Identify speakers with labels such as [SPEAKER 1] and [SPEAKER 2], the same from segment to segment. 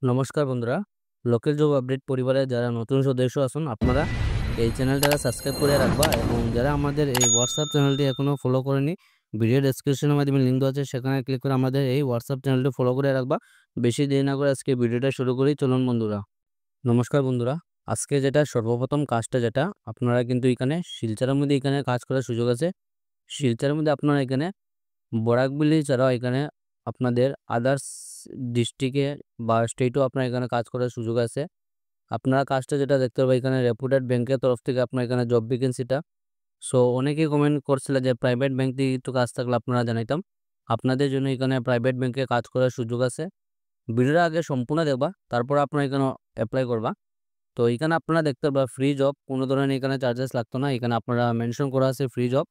[SPEAKER 1] নমস্কার বন্ধুরা, local job update পরিবারে যারা নতুন সদস্য আছেন আপনারা এই চ্যানেলটা সাবস্ক্রাইব করে রাখবা এবং যারা আমাদের এই হোয়াটসঅ্যাপ চ্যানেলটি এখনো ফলো করেনি ভিডিও ডেসক্রিপশনের মাধ্যমে লিঙ্ক দেওয়া আছে সেখানে ক্লিক করে আমাদের এই হোয়াটসঅ্যাপ চ্যানেলটি ফলো করে রাখবা। বেশি দেরি না করে আজকে ভিডিওটা শুরু করি, চলুন বন্ধুরা। নমস্কার বন্ধুরা, আজকে যেটা সর্বপ্রথম কাজটা যেটা আপনারা কিন্তু এখানে শিলচরের মধ্যে এখানে কাজ করার সুযোগ আছে। শিলচরের মধ্যে আপনারা এখানে বরাকবিলি ছাড়াও এখানে আপনাদের আদার্স ডিস্ট্রিক্টে বা স্টেটও আপনার এখানে কাজ করার সুযোগ আছে। আপনারা কাজটা যেটা দেখতে পাবেন এখানে রেপুটেড ব্যাংকের তরফ থেকে আপনার এখানে জব ভ্যাকেন্সিটা। সো অনেকেই কমেন্ট করছিল যে প্রাইভেট ব্যাংক থেকে একটু কাজ থাকলে আপনারা জানাইতাম। আপনাদের জন্য এখানে প্রাইভেট ব্যাংকে কাজ করার সুযোগ আছে। ভিডিওটা আগে সম্পূর্ণ দেখবা, তারপর আপনারা এখানে অ্যাপ্লাই করবা। তো এখানে আপনারা দেখতে পাবেন ফ্রি জব, কোনো ধরনের এখানে চার্জেস লাগতো না। এখানে আপনারা মেনশন করা আছে free job,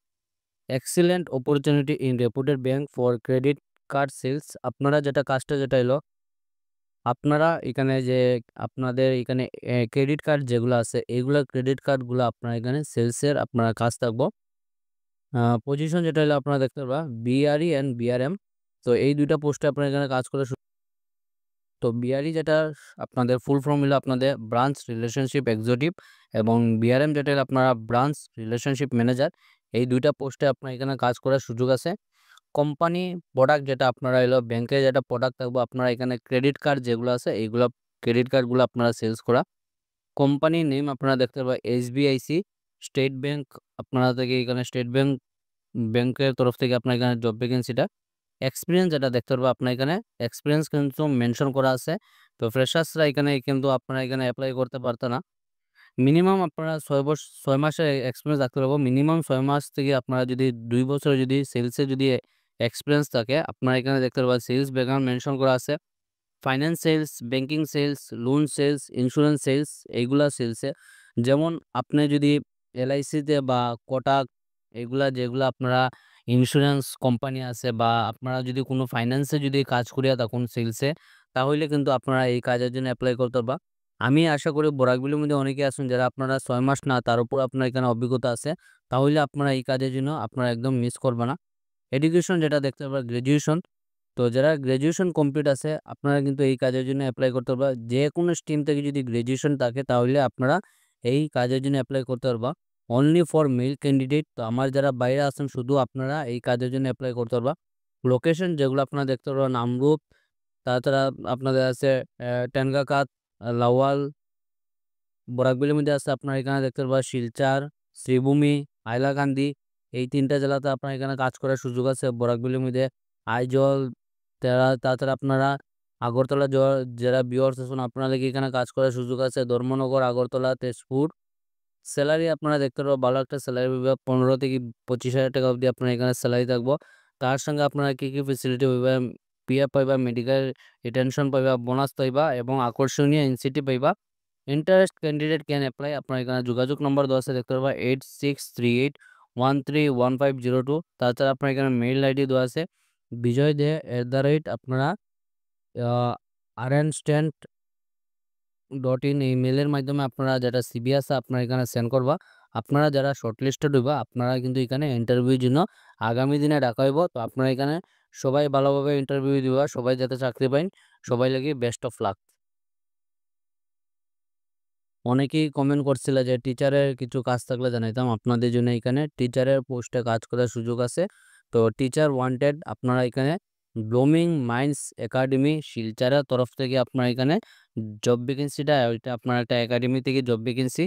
[SPEAKER 1] excellent opportunity in reputed bank for credit card sales. আপনারা যেটা কাজটা যেটা এলো আপনারা এখানে যে আপনাদের এখানে ক্রেডিট কার্ড যেগুলো আছে এইগুলা ক্রেডিট কার্ডগুলো আপনারা এখানে সেলসের আপনারা কাজ থাকবো। পজিশন যেটা হলো আপনারা দেখতে পারবা বিআরই অ্যান্ড বিআরএম। তো এই দুইটা পোস্টে আপনারা এখানে কাজ করে। তো বিআরই যেটা আপনাদের ফুল ফর্ম হলো আপনাদের ব্রাঞ্চ রিলেশনশিপ এক্সিকিউটিভ এবং বিআরএম যেটা হলো আপনারা ব্রাঞ্চ রিলেশনশিপ ম্যানেজার। এই দুইটা পোস্টে আপনার এখানে কাজ করার সুযোগ আছে। কোম্পানি প্রোডাক্ট যেটা আপনারা এলো ব্যাংকে যেটা প্রোডাক্ট থাকবো আপনারা এখানে ক্রেডিট কার্ড যেগুলো আছে এইগুলো ক্রেডিট কার্ডগুলো আপনারা সেলস করা। কোম্পানির নেম আপনারা দেখতে পাবেন এসবিআইসি স্টেট ব্যাংক। আপনারা থেকে এখানে স্টেট ব্যাংক ব্যাংকের তরফ থেকে আপনার এখানে জব ভ্যাকেন্সিটা। এক্সপিরিয়েন্স যেটা দেখতে পারবো আপনার এখানে এক্সপিরিয়েন্স কিন্তু মেনশন করা আছে। তো ফ্রেশার্সরা এখানে কিন্তু আপনারা এখানে অ্যাপ্লাই করতে পারতো না। মিনিমাম আপনারা 6 মাসের এক্সপিরিয়েন্স রাখতে পারবো। মিনিমাম 6 মাস থেকে আপনারা যদি 2 বছর যদি সেলসে যদি এক্সপিরিয়েন্স থাকে আপনারা এখানে দেখতে পারবেন সেলস ব্যাকগ্রাউন্ড মেনশন করা আছে। Finance sales, banking sales, loan sales, insurance sales, এইগুলা সেলসে। যেমন আপনি যদি এলআইসিতে বা কোটাক এগুলা যেগুলো আপনারা ইন্স্যুরেন্স কোম্পানি আছে বা আপনারা যদি কোনো ফাইন্যান্সে যদি কাজ করিয়া থাকুন সেলসে, তাহলে কিন্তু আপনারা এই কাজের জন্য অ্যাপ্লাই করতে পারবা। আমি আশা করি বরাকবিলির মধ্যে অনেকে আছেন যারা আপনারা 6 মাস না তার উপর আপনার এখানে অভিজ্ঞতা আছে, তাহলে আপনারা এই কাজের জন্য আপনারা একদম মিস করবে না। এডুকেশন যেটা দেখতে পারবা গ্র্যাজুয়েশন। তো যারা গ্র্যাজুয়েশন কমপ্লিট আছে আপনারা কিন্তু এই কাজের জন্য অ্যাপ্লাই করতে পারবা। যে কোনো স্ট্রিম থেকে যদি গ্র্যাজুয়েশন থাকে তাহলে আপনারা এই কাজের জন্য অ্যাপ্লাই করতে পারবা। Only for male candidate. তো আমার যারা বাইরে আছেন শুধু আপনারা এই কাজের জন্য অ্যাপ্লাই করতে পারবা। লোকেশন যেগুলো আপনারা দেখতে পারবা নামরূপ, তাছাড়া আপনাদের আছে টেনগাকাত, লাওয়াল, বরাকবিলের মধ্যে আছে আপনার এখানে দেখতে পারবা শিলচর, শ্রীভূমি, হাইলাকান্দি। এই 3টা জেলাতে আপনার এখানে কাজ করার সুযোগ আছে। বরাকবিলের মধ্যে আইজল, তাছাড়া আপনারা আগরতলা যারা ভিউয়ার্স আছেন আপনাদের এখানে কাজ করার সুযোগ আছে। ধর্মনগর, আগরতলা, তেজপুর। স্যালারি আপনারা দেখতে পারবেন ভালো একটা স্যালারি পাইবা, 15 থেকে 25,000 টাকা অবধি আপনার এখানে স্যালারি থাকবো। তার সঙ্গে আপনারা কি কি ফেসিলিটি পাইবা, পিএফ পাইবা, মেডিকেল রিটেনশন পাইবা, বোনাস পাইবা এবং আকর্ষণীয় ইনসেন্টিভ পাইবা। Interest candidate can apply. আপনার এখানে যোগাযোগ নম্বর দেওয়া আছে দেখতে পারবা 8638131502। তাছাড়া আপনার এখানে মেইল আইডি দেওয়া আছে বিজয় দে আপনারা rnstand.in এই মেলের মাধ্যমে আপনারা যেটা সিবি আছে আপনারা এখানে সেন্ড করবা। আপনারা যারা শর্টলিস্টেড হইবা আপনারা কিন্তু এখানে ইন্টারভিউর জন্য আগামী দিনে ডাকা হইব। তো আপনারা এখানে সবাই ভালোভাবে ইন্টারভিউ দিবা, সবাই যাতে চাকরি পাইন, সবাই লাগি বেস্ট অফ লাক। অনেকেই কমেন্ট করছিল যে টিচারের কিছু কাজ থাকলে জানাইতাম। আপনাদের জন্য এখানে টিচারের পোস্টে কাজ করার সুযোগ আছে। তো টিচার ওয়ান্টেড আপনারা এখানে ব্লুমিং মাইন্ডস একাডেমি শিলচরের তরফ থেকে আপনারা এখানে জব ভ্যাকেন্সিটা ওইটা আপনার একটা একাডেমি থেকে job vacancy.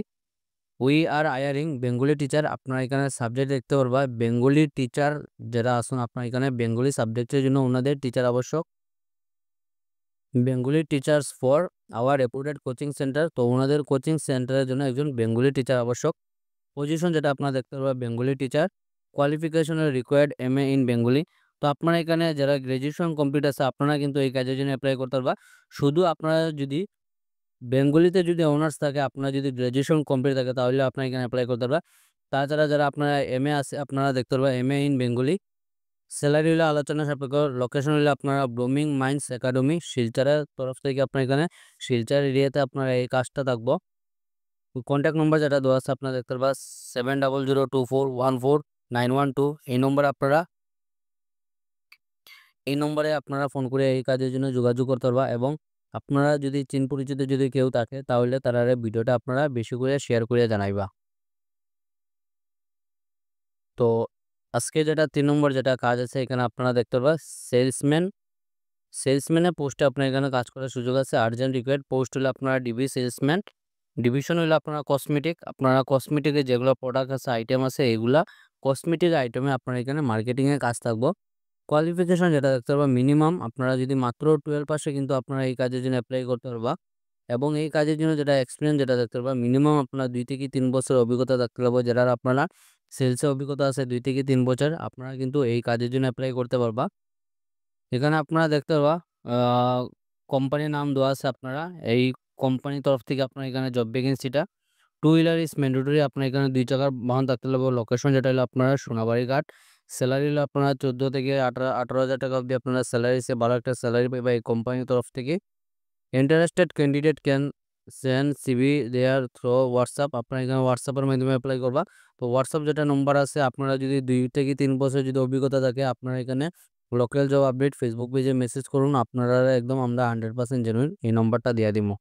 [SPEAKER 1] We are hiring Bengali teacher. আপনারা এখানে সাবজেক্ট দেখতে পারবা বেঙ্গলি টিচার যারা আসুন আপনার এখানে বেঙ্গলি সাবজেক্টের জন্য ওনাদের টিচার আবশ্যক। Bengali teachers for our রেপুটেড coaching centre. তো ওনাদের কোচিং সেন্টারের জন্য একজন বেঙ্গলি টিচার আবশ্যক। পজিশন যেটা আপনারা দেখতে পারবেন বেঙ্গলি টিচার। কোয়ালিফিকেশনের রিকোয়ার্ড এমএ ইন বেঙ্গলি। তো আপনারা এখানে যারা গ্র্যাজুয়েশন কমপ্লিট আছে আপনারা কিন্তু এই কাজের জন্য অ্যাপ্লাই করতে পারবা। শুধু আপনারা যদি বেঙ্গলিতে যদি অনার্স থাকে, আপনারা যদি গ্র্যাজুয়েশন কমপ্লিট থাকে তাহলে আপনারা এখানে অ্যাপ্লাই করতে পারবা। তাছাড়া যারা আপনারা এমএ আছে আপনারা দেখতে পারবেন এমএ ইন বেঙ্গলি। স্যালারি হলে আলোচনা সাপেক্ষ। লোকেশন হলে আপনারা ব্লুমিং মাইন্ডস একাডেমি শিলচরের তরফ থেকে আপনার এখানে শিলচর এরিয়াতে আপনারা এই কাজটা থাকবো। কন্ট্যাক্ট নম্বর যেটা দেওয়া আছে আপনারা দেখতে পারবা 7002414912। এই নম্বরে আপনারা ফোন করে এই কাজের জন্য যোগাযোগ করতে পারবা এবং আপনারা যদি চিন পরিচিত যদি কেউ থাকে তাহলে তারারে ভিডিওটা আপনারা বেশি করে শেয়ার করে জানাইবা। তো আজকে যেটা ৩ নম্বর যেটা কাজ আছে এখানে আপনারা দেখতে পারবা সেলসম্যানের পোস্টে আপনার এখানে কাজ করার সুযোগ আছে। আর্জেন্ট রিকোয়ার্ড পোস্ট হলে আপনারা ডিবি সেলসম্যান, ডিভিশন হলে আপনারা কসমেটিক। আপনারা কসমেটিকের যেগুলো প্রোডাক্ট আছে আইটেম আছে এগুলা কসমেটিক আইটেমে আপনার এখানে মার্কেটিংয়ের কাজ থাকবো। কোয়ালিফিকেশন যেটা দেখতে পারবা মিনিমাম আপনারা যদি মাত্র 12 পাসে কিন্তু আপনারা এই কাজের জন্য অ্যাপ্লাই করতে পারবা। এবং এই কাজের জন্য যেটা এক্সপিরিয়েন্স যেটা দেখতে পারবা মিনিমাম আপনার 2 থেকে 3 বছর অভিজ্ঞতা থাকতে হবে। যারা আপনারা সেলসে অভিজ্ঞতা আছে 2 থেকে 3 বছর আপনারা কিন্তু এই কাজের জন্য অ্যাপ্লাই করতে পারবা। এখানে আপনারা দেখতে পারবা কোম্পানির নাম দেওয়া আছে। আপনারা এই কোম্পানির তরফ থেকে আপনার এখানে জব ভ্যাকেন্সিটা 2 হুইলার ইজ ম্যান্ডেটরি। আপনার এখানে 2 চাকার বাহন থাকতে হবে। লোকেশন যেটা হলো আপনারা সোনাবাড়ি ঘাট। স্যালারি হলো আপনারা 14 থেকে 18,000 টাকা অবধি আপনারা স্যালারি সে ভালো একটা স্যালারি পাইবা এই কোম্পানির তরফ থেকে। Interested candidate can send CV their through WhatsApp. আপনারা এখানে হোয়াটসঅ্যাপের মাধ্যমে অ্যাপ্লাই করবা। তো হোয়াটসঅ্যাপ যেটা নম্বর আছে আপনারা যদি 2 থেকে 3 বছর যদি অভিজ্ঞতা থাকে আপনারা এখানে লোকাল জব আপডেট ফেসবুক পেজে মেসেজ করুন। আপনারা একদম আমরা 100% জেনুইন এই নম্বরটা দিয়ে দিমু।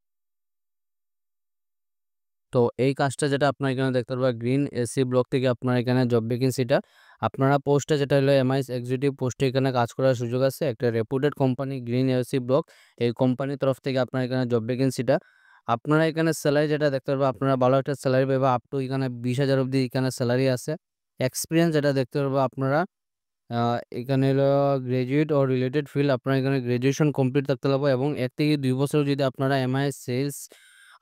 [SPEAKER 1] তো এই কাজটা যেটা আপনারা এখানে দেখতে পারবা গ্রিন এসি ব্লক থেকে আপনারা এখানে জব ভ্যাকেন্সিটা আপনারা পোস্টটা যেটা হলো এমআইএস এক্সিকিউটিভ পোস্টে এখানে কাজ করার সুযোগ আছে। একটা রেপুটেড কোম্পানি গ্রিন এসি ব্লক এই কোম্পানির তরফ থেকে আপনারা এখানে জব ভ্যাকেন্সিটা আপনারা এখানে স্যালারি যেটা দেখতে পারবা আপনারা ভালো একটা স্যালারি পাবা আপ টু এখানে 20,000 অবধি এখানে স্যালারি আছে। এক্সপিরিয়েন্স যেটা দেখতে পারবা আপনারা এখানে হলো গ্র্যাজুয়েট অর রিলেটেড ফিল্ড আপনারা এখানে গ্র্যাজুয়েশন কমপ্লিট থাকতে হবে এবং 1 থেকে 2 বছর যদি আপনারা এমআইএস সেলস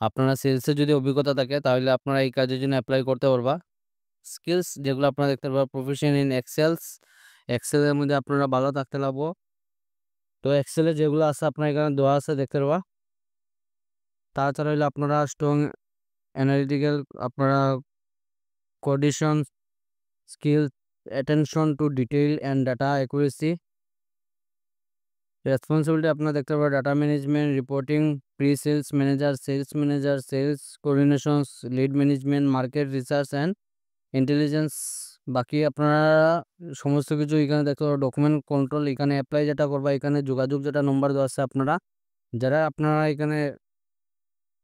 [SPEAKER 1] আপনারা সেলসে যদি অভিজ্ঞতা থাকে তাহলে আপনারা এই কাজের জন্য অ্যাপ্লাই করতে পারবা। স্কিলস যেগুলো আপনারা দেখতে পারবা প্রফেশন ইন এক্সেলের মধ্যে আপনারা ভালো থাকতে লাগবো। তো এক্সেলে যেগুলো আছে আপনার এখানে দেওয়া আছে দেখতে পারবা। তাছাড়া হলে আপনারা স্ট্রং অ্যানালিটিক্যাল আপনারা coordination skill attention to detail and data accuracy responsibility আপনারা দেখতে পারবেন data management reporting pre sales manager sales coordination lead management market research and intelligence. বাকি আপনারা সমস্ত কিছু এখানে দেখতে পারবেন ডকুমেন্ট কন্ট্রোল এখানে অ্যাপ্লাই যেটা করবা এখানে যোগাযোগ যেটা নম্বর দেওয়া আছে আপনারা যারা আপনারা এখানে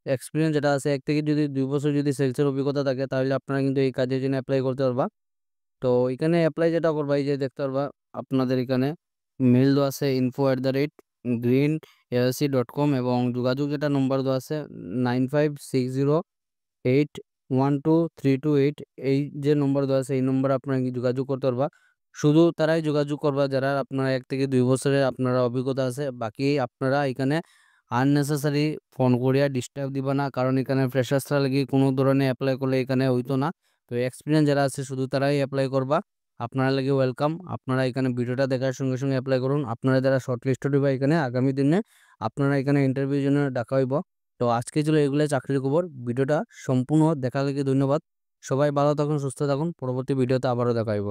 [SPEAKER 1] এক্সপিরিয়েন্স যেটা আছে 1 থেকে যদি 2 বছর যদি সেলসের অভিজ্ঞতা থাকে তাহলে আপনারা কিন্তু এই কাজের জন্য অ্যাপ্লাই করতে পারবা। তো এখানে অ্যাপ্লাই যেটা করবা এই যে দেখতে পারবা আপনাদের এখানে মেল দেওয়া আছে info@greenlc.com এবং যোগাযোগ যেটা নম্বর দেওয়া আছে 9560812328 এই যে নম্বর দেওয়া আছে এই নম্বরে আপনারা যোগাযোগ করতে পারবা। শুধু তারাই যোগাযোগ করবা যারা আপনারা 1 থেকে 2 বছরের আপনারা অভিজ্ঞতা আছে। বাকি আপনারা এখানে আননেসেসারি ফোন করিয়া ডিস্টার্ব দিবা না, কারণ এখানে ফ্রেশার্সরা লাগি কোনো ধরনের অ্যাপ্লাই করলে এখানে হইতো না। তো এক্সপিরিয়েন্স যারা আছে শুধু তারাই অ্যাপ্লাই করবা। আপনারা লাগে ওয়েলকাম। আপনারা এখানে ভিডিওটা দেখার সঙ্গে সঙ্গে অ্যাপ্লাই করুন। আপনারা যারা শর্টলিস্টেড হইবা এখানে আগামী দিনে আপনারা এখানে ইন্টারভিউর জন্য ডাকা হইব। তো আজকে ছিল এগুলাই চাকরির খবর। ভিডিওটা সম্পূর্ণ দেখার লাগি ধন্যবাদ। সবাই ভালো থাকুন, সুস্থ থাকুন। পরবর্তী ভিডিওতে আবারও দেখা হইব।